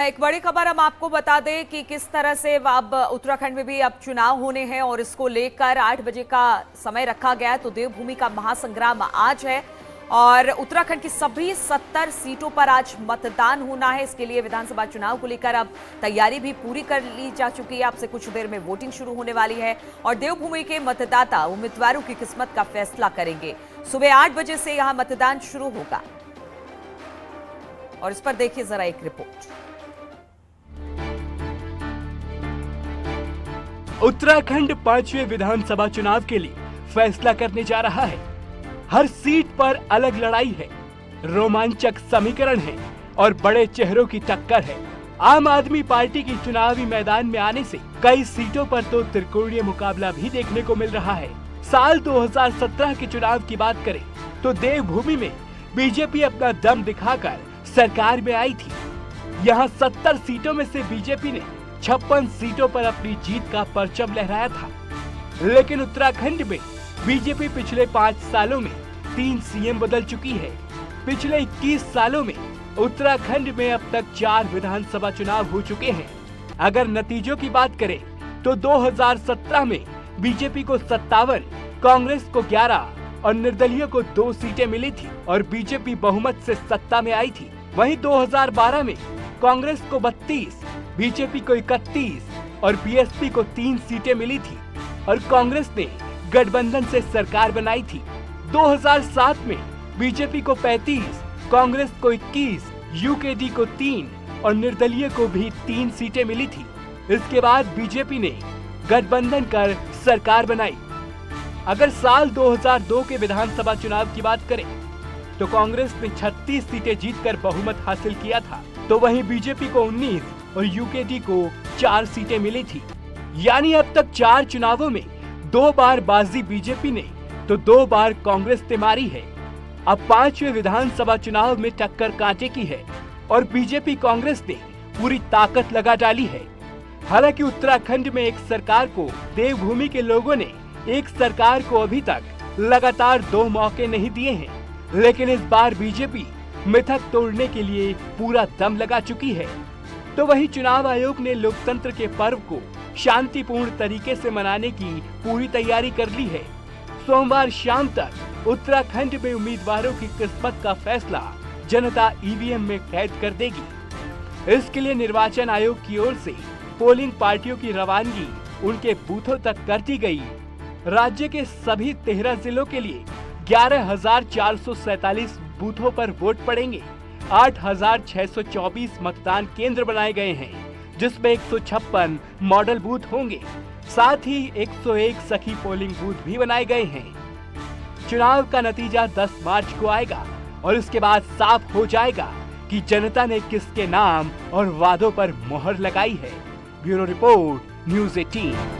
एक बड़ी खबर हम आपको बता दें कि किस तरह से अब उत्तराखंड में भी अब चुनाव होने हैं और इसको लेकर 8 बजे का समय रखा गया है। तो देवभूमि का महासंग्राम आज है और उत्तराखंड की सभी 70 सीटों पर आज मतदान होना है। इसके लिए विधानसभा चुनाव को लेकर अब तैयारी भी पूरी कर ली जा चुकी है। अब से कुछ देर में वोटिंग शुरू होने वाली है और देवभूमि के मतदाता उम्मीदवारों की किस्मत का फैसला करेंगे। सुबह 8 बजे से यहां मतदान शुरू होगा और इस पर देखिए जरा एक रिपोर्ट। उत्तराखंड 5वें विधानसभा चुनाव के लिए फैसला करने जा रहा है। हर सीट पर अलग लड़ाई है, रोमांचक समीकरण है और बड़े चेहरों की टक्कर है। आम आदमी पार्टी की चुनावी मैदान में आने से कई सीटों पर तो त्रिकोणीय मुकाबला भी देखने को मिल रहा है। साल 2017 के चुनाव की बात करें तो देवभूमि में बीजेपी अपना दम दिखाकर सरकार में आई थी। यहाँ 70 सीटों में से बीजेपी ने 56 सीटों पर अपनी जीत का परचम लहराया था। लेकिन उत्तराखंड में बीजेपी पिछले 5 सालों में 3 सीएम बदल चुकी है। पिछले 21 सालों में उत्तराखंड में अब तक 4 विधानसभा चुनाव हो चुके हैं। अगर नतीजों की बात करें तो 2017 में बीजेपी को 57, कांग्रेस को 11 और निर्दलीय को 2 सीटें मिली थी और बीजेपी बहुमत से सत्ता में आई थी। वहीं 2012 में कांग्रेस को 32, बीजेपी को 31 और बीएसपी को 3 सीटें मिली थी और कांग्रेस ने गठबंधन से सरकार बनाई थी। 2007 में बीजेपी को 35, कांग्रेस को 21, यूकेडी को 3 और निर्दलीय को भी 3 सीटें मिली थी। इसके बाद बीजेपी ने गठबंधन कर सरकार बनाई। अगर साल 2002 के विधानसभा चुनाव की बात करें तो कांग्रेस ने 36 सीटें जीतकर बहुमत हासिल किया था, तो वहीं बीजेपी को 19 और यूकेडी को 4 सीटें मिली थी। यानी अब तक 4 चुनावों में 2 बार बाजी बीजेपी ने तो 2 बार कांग्रेस ने मारी है। अब 5वें विधानसभा चुनाव में टक्कर कांटे की है और बीजेपी कांग्रेस ने पूरी ताकत लगा डाली है। हालांकि उत्तराखंड में एक सरकार को देवभूमि के लोगों ने एक सरकार को अभी तक लगातार 2 मौके नहीं दिए हैं, लेकिन इस बार बीजेपी मिथक तोड़ने के लिए पूरा दम लगा चुकी है। तो वही चुनाव आयोग ने लोकतंत्र के पर्व को शांतिपूर्ण तरीके से मनाने की पूरी तैयारी कर ली है। सोमवार शाम तक उत्तराखंड में उम्मीदवारों की किस्मत का फैसला जनता ईवीएम में कैद कर देगी। इसके लिए निर्वाचन आयोग की ओर से पोलिंग पार्टियों की रवानगी उनके बूथों तक कर दी गई। राज्य के सभी 13 जिलों के लिए 11,447 बूथों पर वोट पड़ेंगे। 8,624 मतदान केंद्र बनाए गए हैं, जिसमें 156 मॉडल बूथ होंगे। साथ ही 101 सखी पोलिंग बूथ भी बनाए गए हैं। चुनाव का नतीजा 10 मार्च को आएगा और इसके बाद साफ हो जाएगा कि जनता ने किसके नाम और वादों पर मोहर लगाई है। Bureau report, news 18।